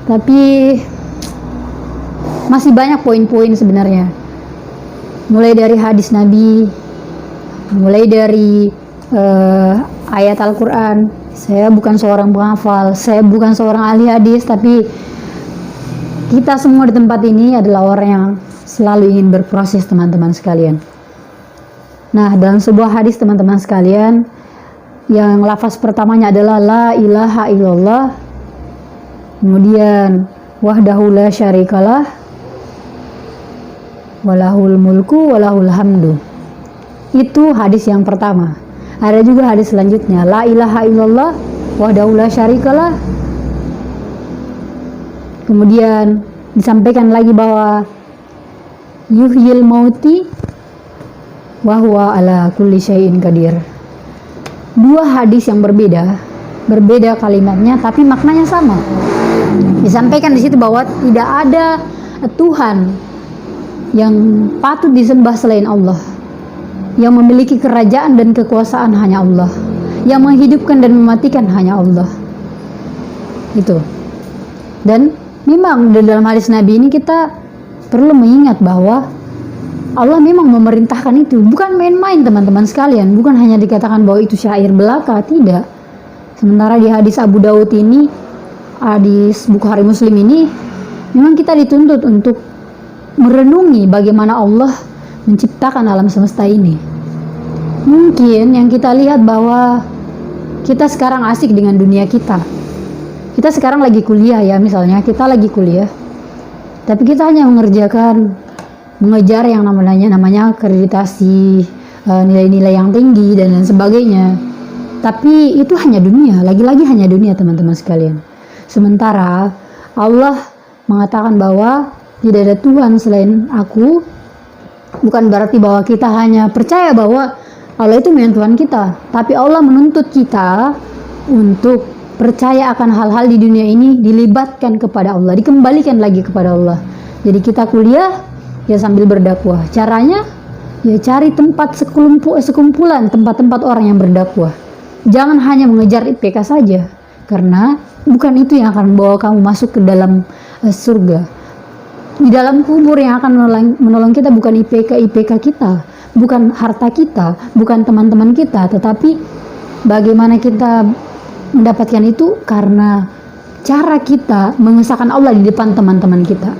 tapi masih banyak poin-poin sebenarnya. Mulai dari hadis Nabi, mulai dari ayat Al-Quran. Saya bukan seorang penghafal, saya bukan seorang ahli hadis, tapi kita semua di tempat ini adalah orang yang selalu ingin berproses, teman-teman sekalian. Nah, dalam sebuah hadis, teman-teman sekalian, yang lafaz pertamanya adalah la ilaha illallah, kemudian wahdahu la syarikalah, walahul mulku walahul hamdu. Itu hadis yang pertama. Ada juga hadis selanjutnya, la ilaha illallah wahdahu la syarikalah. Kemudian disampaikan lagi bahwa yuhyil mauti wa huwa ala kulli syai'in qadir. Dua hadis yang berbeda kalimatnya, tapi maknanya sama. Disampaikan di situ bahwa tidak ada Tuhan yang patut disembah selain Allah, yang memiliki kerajaan dan kekuasaan hanya Allah, yang menghidupkan dan mematikan hanya Allah. Itu. Dan memang dalam hadis Nabi ini kita perlu mengingat bahwa Allah memang memerintahkan itu, bukan main-main, teman-teman sekalian. Bukan hanya dikatakan bahwa itu syair belaka, tidak. Sementara di hadis Abu Daud ini, hadis Bukhari Muslim ini, memang kita dituntut untuk merenungi bagaimana Allah menciptakan alam semesta ini. Mungkin yang kita lihat bahwa kita sekarang asik dengan dunia kita. Kita sekarang lagi kuliah ya, misalnya kita lagi kuliah, tapi kita hanya mengejar yang namanya akreditasi, nilai-nilai yang tinggi dan lain sebagainya. Tapi itu hanya dunia, lagi-lagi hanya dunia, teman-teman sekalian. Sementara Allah mengatakan bahwa tidak ada Tuhan selain aku. Bukan berarti bahwa kita hanya percaya bahwa Allah itu memang Tuhan kita, tapi Allah menuntut kita untuk percaya akan hal-hal di dunia ini, dilibatkan kepada Allah, dikembalikan lagi kepada Allah. Jadi kita kuliah ya sambil berdakwah. Caranya ya cari tempat sekumpulan tempat-tempat orang yang berdakwah. Jangan hanya mengejar IPK saja, karena bukan itu yang akan membawa kamu masuk ke dalam surga. Di dalam kubur yang akan menolong kita bukan IPK kita, bukan harta kita, bukan teman-teman kita, tetapi bagaimana kita mendapatkan itu karena cara kita mengesahkan Allah di depan teman-teman kita.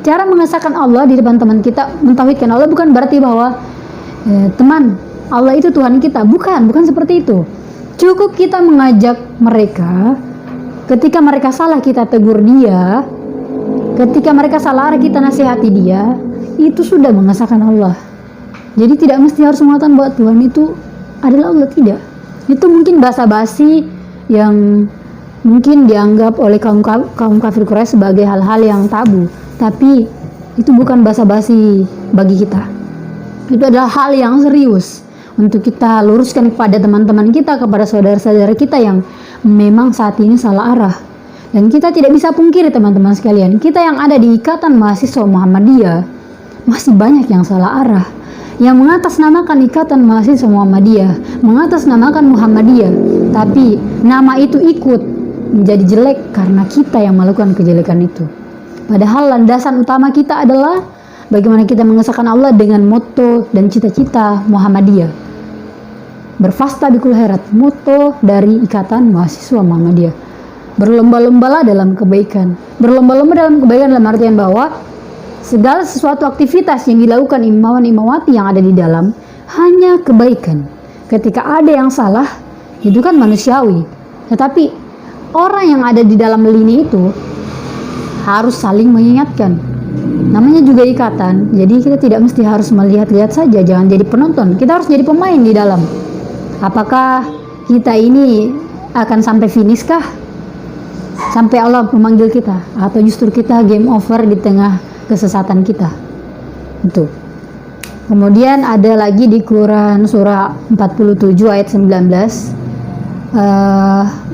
Cara mengesahkan Allah di depan teman kita, mentauhidkan Allah, bukan berarti bahwa teman, Allah itu Tuhan kita. Bukan seperti itu. Cukup kita mengajak mereka, ketika mereka salah kita tegur dia, ketika mereka salah arah kita nasihati dia, itu sudah mengesahkan Allah. Jadi tidak mesti harus mengatakan bahwa Tuhan itu adalah Allah, tidak. Itu mungkin basa-basi yang mungkin dianggap oleh kaum kafir Quraisy sebagai hal-hal yang tabu. Tapi itu bukan basa-basi bagi kita. Itu adalah hal yang serius untuk kita luruskan kepada teman-teman kita, kepada saudara-saudara kita yang memang saat ini salah arah. Dan kita tidak bisa pungkiri, teman-teman sekalian, kita yang ada di Ikatan Mahasiswa Muhammadiyah masih banyak yang salah arah, yang mengatasnamakan Ikatan Mahasiswa Muhammadiyah, mengatasnamakan Muhammadiyah, tapi nama itu ikut menjadi jelek karena kita yang melakukan kejelekan itu. Padahal landasan utama kita adalah bagaimana kita mengesahkan Allah dengan moto dan cita-cita Muhammadiyah. Berfasta bikul herat, moto dari Ikatan Mahasiswa Muhammadiyah. Berlomba-lombalah dalam kebaikan. Berlomba-lomba dalam kebaikan dalam artian bahwa segala sesuatu aktivitas yang dilakukan imawan imawati yang ada di dalam hanya kebaikan. Ketika ada yang salah, itu kan manusiawi. Tetapi orang yang ada di dalam lini itu harus saling mengingatkan. Namanya juga ikatan. Jadi kita tidak mesti harus melihat-lihat saja, jangan jadi penonton. Kita harus jadi pemain di dalam. Apakah kita ini akan sampai finish kah? Sampai Allah memanggil kita, atau justru kita game over di tengah kesesatan kita? Itu. Kemudian ada lagi di Quran surah 47 ayat 19.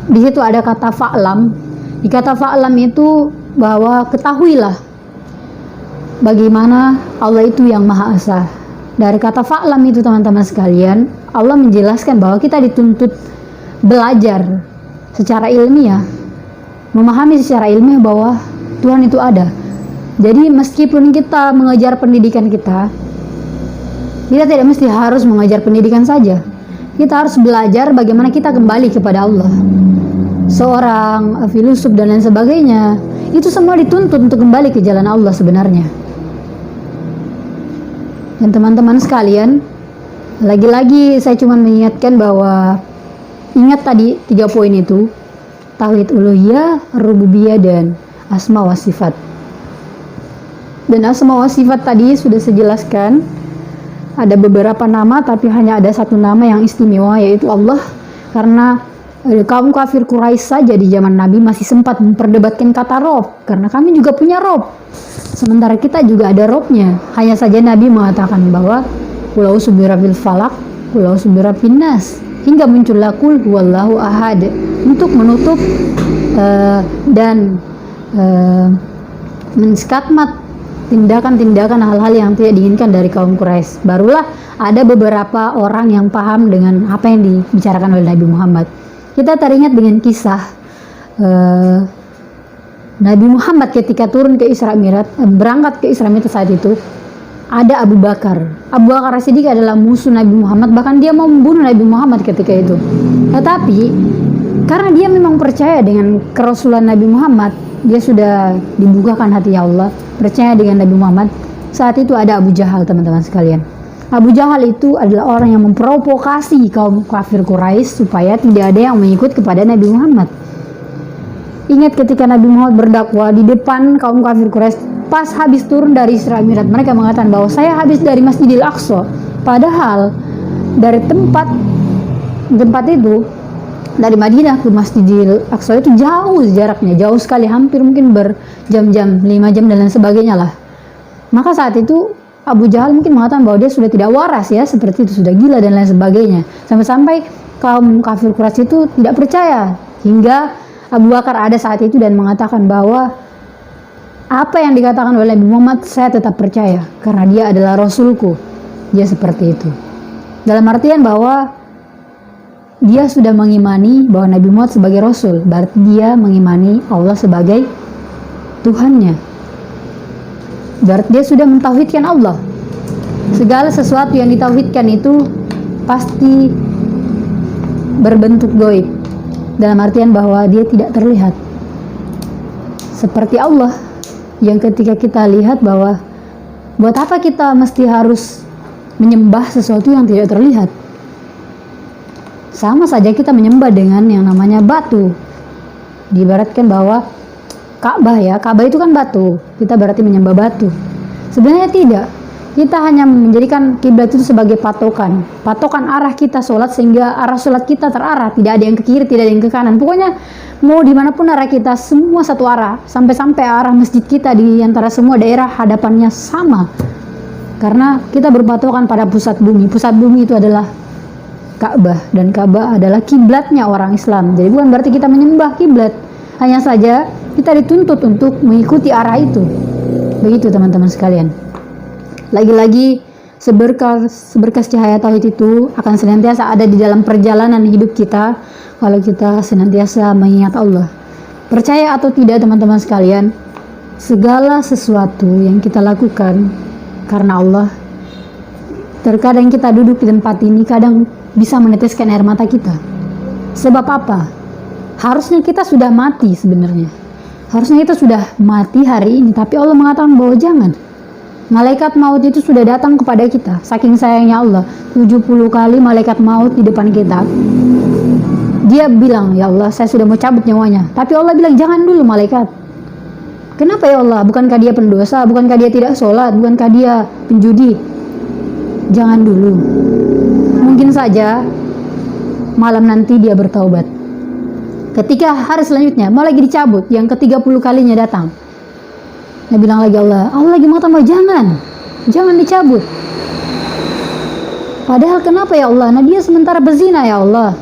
Di situ ada kata fa'lam. Di kata fa'lam itu bahwa ketahuilah bagaimana Allah itu yang Maha Esa. Dari kata fa'lam itu teman-teman sekalian, Allah menjelaskan bahwa kita dituntut belajar secara ilmiah, memahami secara ilmiah bahwa Tuhan itu ada. Jadi meskipun kita mengejar pendidikan kita tidak mesti harus mengejar pendidikan saja. Kita harus belajar bagaimana kita kembali kepada Allah. Seorang filosof dan lain sebagainya, itu semua dituntut untuk kembali ke jalan Allah sebenarnya. Dan teman-teman sekalian, lagi-lagi saya cuma mengingatkan bahwa ingat tadi 3 poin itu, tauhid uluhiyah, rububiyah, dan asma wa sifat. Dan asma wa sifat tadi sudah saya jelaskan, ada beberapa nama tapi hanya ada satu nama yang istimewa, yaitu Allah. Karena kaum kafir Quraisy saja di zaman Nabi masih sempat memperdebatkan kata Rob, karena kami juga punya Rob, sementara kita juga ada Robnya. Hanya saja Nabi mengatakan bahwa qul a'udzu birabbil falaq, qul a'udzu birabbin nas, hingga muncullah qul huwallahu ahad, untuk menutup dan menskatmat tindakan-tindakan hal-hal yang tidak diinginkan dari kaum Quraisy. Barulah ada beberapa orang yang paham dengan apa yang dibicarakan oleh Nabi Muhammad. Kita teringat dengan kisah Nabi Muhammad ketika turun ke Isra Mi'raj, berangkat ke Isra Mi'raj saat itu, ada Abu Bakar. Abu Bakar As-Siddiq adalah musuh Nabi Muhammad, bahkan dia mau membunuh Nabi Muhammad ketika itu. Tetapi karena dia memang percaya dengan kerasulan Nabi Muhammad, dia sudah dibukakan hati Allah, percaya dengan Nabi Muhammad. Saat itu ada Abu Jahal, teman-teman sekalian. Abu Jahal itu adalah orang yang memprovokasi kaum kafir Quraisy supaya tidak ada yang mengikut kepada Nabi Muhammad. Ingat ketika Nabi Muhammad berdakwah di depan kaum kafir Quraisy, pas habis turun dari Isra Mi'raj, mereka mengatakan bahwa saya habis dari Masjidil Aqsa. Padahal dari tempat itu, dari Madinah ke Masjidil Aqsa itu jauh jaraknya, jauh sekali, hampir mungkin berjam-jam, 5 jam dan lain sebagainya lah. Maka saat itu Abu Jahal mungkin mengatakan bahwa dia sudah tidak waras ya, seperti itu, sudah gila dan lain sebagainya. Sampai-sampai kaum kafir Quraisy itu tidak percaya, hingga Abu Bakar ada saat itu dan mengatakan bahwa apa yang dikatakan oleh Nabi Muhammad saya tetap percaya karena dia adalah Rasulku. Dia seperti itu. Dalam artian bahwa dia sudah mengimani bahwa Nabi Muhammad sebagai Rasul, berarti dia mengimani Allah sebagai Tuhannya. Berarti dia sudah mentauhidkan Allah. Segala sesuatu yang ditauhidkan itu pasti berbentuk gaib, dalam artian bahwa dia tidak terlihat. Seperti Allah yang ketika kita lihat bahwa buat apa kita mesti harus menyembah sesuatu yang tidak terlihat. Sama saja kita menyembah dengan yang namanya batu. Diibaratkan bahwa Ka'bah ya, Ka'bah itu kan batu, kita berarti menyembah batu. Sebenarnya tidak. Kita hanya menjadikan kiblat itu sebagai patokan arah kita sholat, sehingga arah sholat kita terarah, tidak ada yang ke kiri, tidak ada yang ke kanan. Pokoknya mau dimanapun arah kita, semua satu arah, sampai arah masjid kita di antara semua daerah hadapannya sama. Karena kita berpatokan pada pusat bumi. Pusat bumi itu adalah Ka'bah, dan Ka'bah adalah kiblatnya orang Islam. Jadi bukan berarti kita menyembah kiblat, hanya saja kita dituntut untuk mengikuti arah itu. Begitu teman-teman sekalian. Lagi-lagi seberkas cahaya tauhid itu akan senantiasa ada di dalam perjalanan hidup kita kalau kita senantiasa mengingat Allah. Percaya atau tidak teman-teman sekalian, segala sesuatu yang kita lakukan karena Allah. Terkadang kita duduk di tempat ini, kadang bisa meneteskan air mata kita. Sebab apa? Harusnya kita sudah mati sebenarnya. Harusnya kita sudah mati hari ini, tapi Allah mengatakan bahwa jangan. Malaikat maut itu sudah datang kepada kita. Saking sayangnya Allah, 70 kali malaikat maut di depan kita. Dia bilang, ya Allah, saya sudah mau cabut nyawanya. Tapi Allah bilang, jangan dulu malaikat. Kenapa ya Allah? Bukankah dia pendosa? Bukankah dia tidak sholat? Bukankah dia penjudi? Jangan dulu. Mungkin saja malam nanti dia bertaubat. Ketika hari selanjutnya mau lagi dicabut, yang ke-30 kalinya datang. Dia bilang lagi Allah lagi mengatakan jangan dicabut. Padahal kenapa ya Allah? Nah dia sementara berzina ya Allah.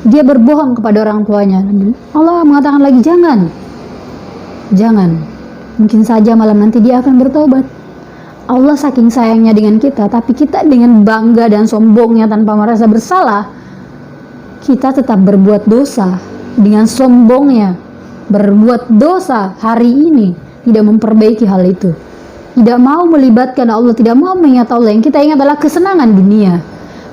Dia berbohong kepada orang tuanya. Allah mengatakan lagi jangan. Mungkin saja malam nanti dia akan bertobat. Allah saking sayangnya dengan kita, tapi kita dengan bangga dan sombongnya tanpa merasa bersalah, kita tetap berbuat dosa. Dengan sombongnya berbuat dosa hari ini, tidak memperbaiki hal itu, tidak mau melibatkan Allah, tidak mau mengingat Allah. Yang kita ingat adalah kesenangan dunia.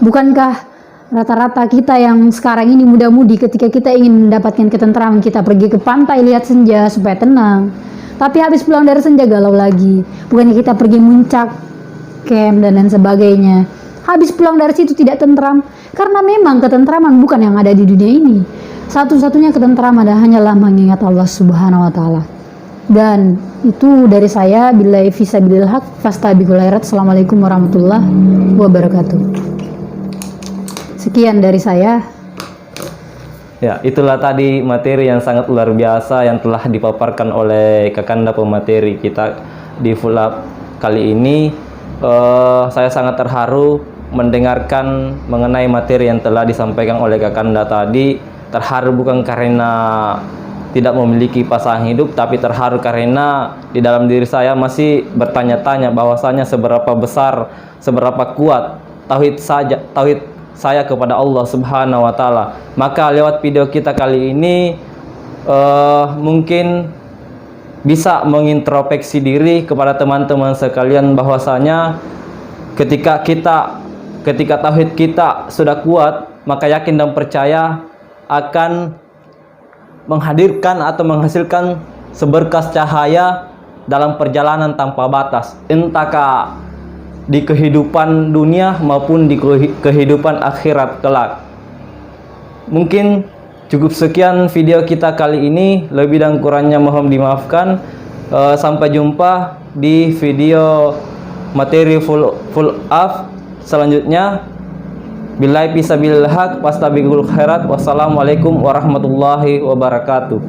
Bukankah rata-rata kita yang sekarang ini muda-mudi, ketika kita ingin mendapatkan ketentraman, kita pergi ke pantai lihat senja supaya tenang, tapi habis pulang dari senja galau lagi. Bukannya kita pergi muncak, camp dan lain sebagainya, habis pulang dari situ tidak tentram, karena memang ketentraman bukan yang ada di dunia ini. Satu-satunya ketentraman hanyalah mengingat Allah Subhanahu wa taala. Dan itu dari saya, billahi fisabilillah haq fastabiqul khairat. Assalamualaikum warahmatullahi wabarakatuh. Sekian dari saya. Ya, itulah tadi materi yang sangat luar biasa yang telah dipaparkan oleh Kakanda pemateri kita di Full Up kali ini. Saya sangat terharu mendengarkan mengenai materi yang telah disampaikan oleh Kakanda tadi. Terharu bukan karena tidak memiliki pasangan hidup, tapi terharu karena di dalam diri saya masih bertanya-tanya bahwasanya seberapa besar, seberapa kuat tauhid saya kepada Allah Subhanahu wa taala. Maka lewat video kita kali ini mungkin bisa mengintrospeksi diri kepada teman-teman sekalian bahwasanya ketika tauhid kita sudah kuat, maka yakin dan percaya akan menghadirkan atau menghasilkan seberkas cahaya dalam perjalanan tanpa batas, entahkah di kehidupan dunia maupun di kehidupan akhirat kelak. Mungkin cukup sekian video kita kali ini, lebih dan kurangnya mohon dimaafkan. Sampai jumpa di video materi full up selanjutnya. Billahi fisabilillah haq fastabiqul khairat. Wassalamualaikum warahmatullahi wabarakatuh.